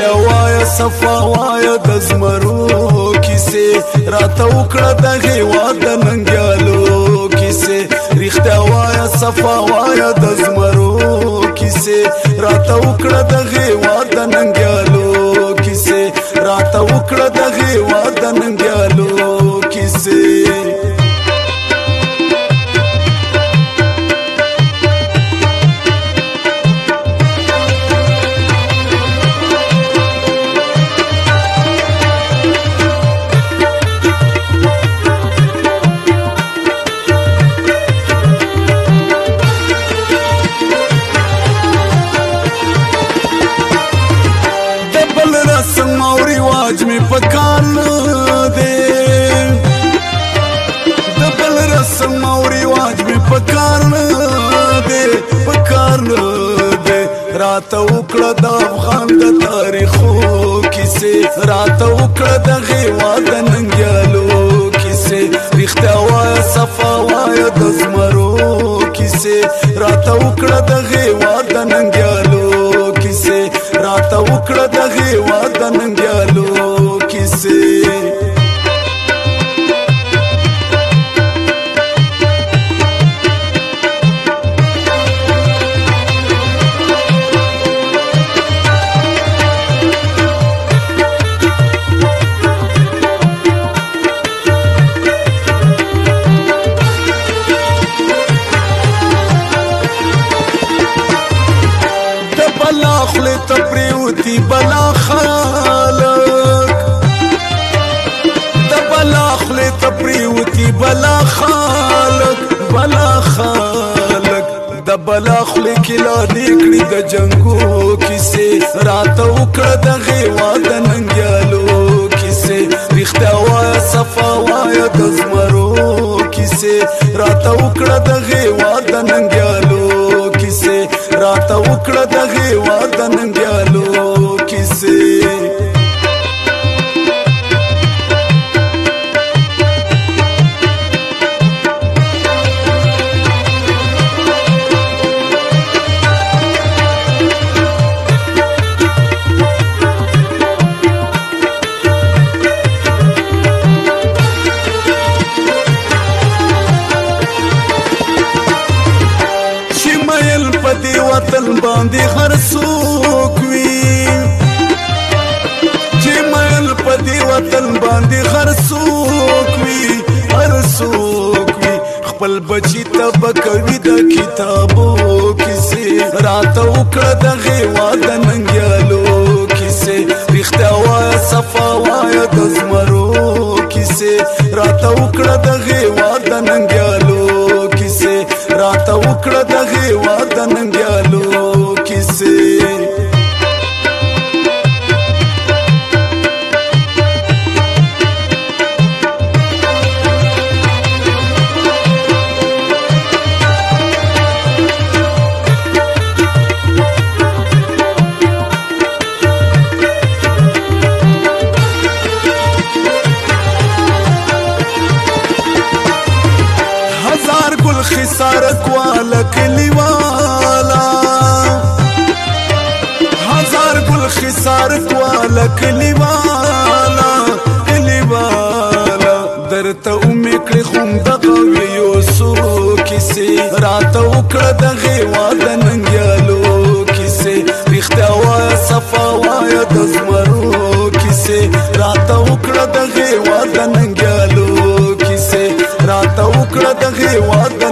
رښتیا وایه صفا وایه د زمرو کیسې راته وکړه د هېواد د ننګیالو کیسې رښتیا وایه صفا وایه د زمرو کیسې راته وکړه د هېواد د ننګیالو کیسې راته وکړه د هېواد د ننګیالو کیسې رواج می پکار نه دی د بل رسم او رواج می پکار نه دی راته وکړه د افغان د تاریخو کیسې راته وکړه د هېواد د ننګیالو کیسې رښتیا وایه صفا وایه د زمرو کیسې راته وکړه د هېواد د ننګیالو کیسې راته وکړه د هېواد د ننګیالو کیسې خلی تپریوتی بلا خالق د بلا خلی تپریوتی بلا خالق د بلا خلی کلا دیکړي د جنگو کیسې راته وکړه د هېواد د ننګیالو کیسې رښتیا وایه صفا وایه د زمرو کیسې راته وکړه د هېواد د ننګیالو کیسې راته وکړه د هېواد د ننګیالو کیسې وطن باندې هر څوک وي چې مېل په دې وطن باندې هر څوک وي خپل بچی ته به کوي د کتابو کیسې راته وکړه د هېواد د ننګیالو کیسې رښتیا وایه صفا وایه د زمرو کیسې راته وکړه د هېواد د ننګیالو کیسې راته وکړه د هېواد د ننګیالو کیسې خسارت والا کلیوالا هزار گل خسارت والا کلیوالا درته امې کړې خوم دغه ویو سو کیسې راته وکړه د هېواد د ننګیالو کیسې رښتیا وایه صفا وایه د زمرو کیسې راته وکړه د هېواد د ننګیالو کیسې راته وکړه د هېواد د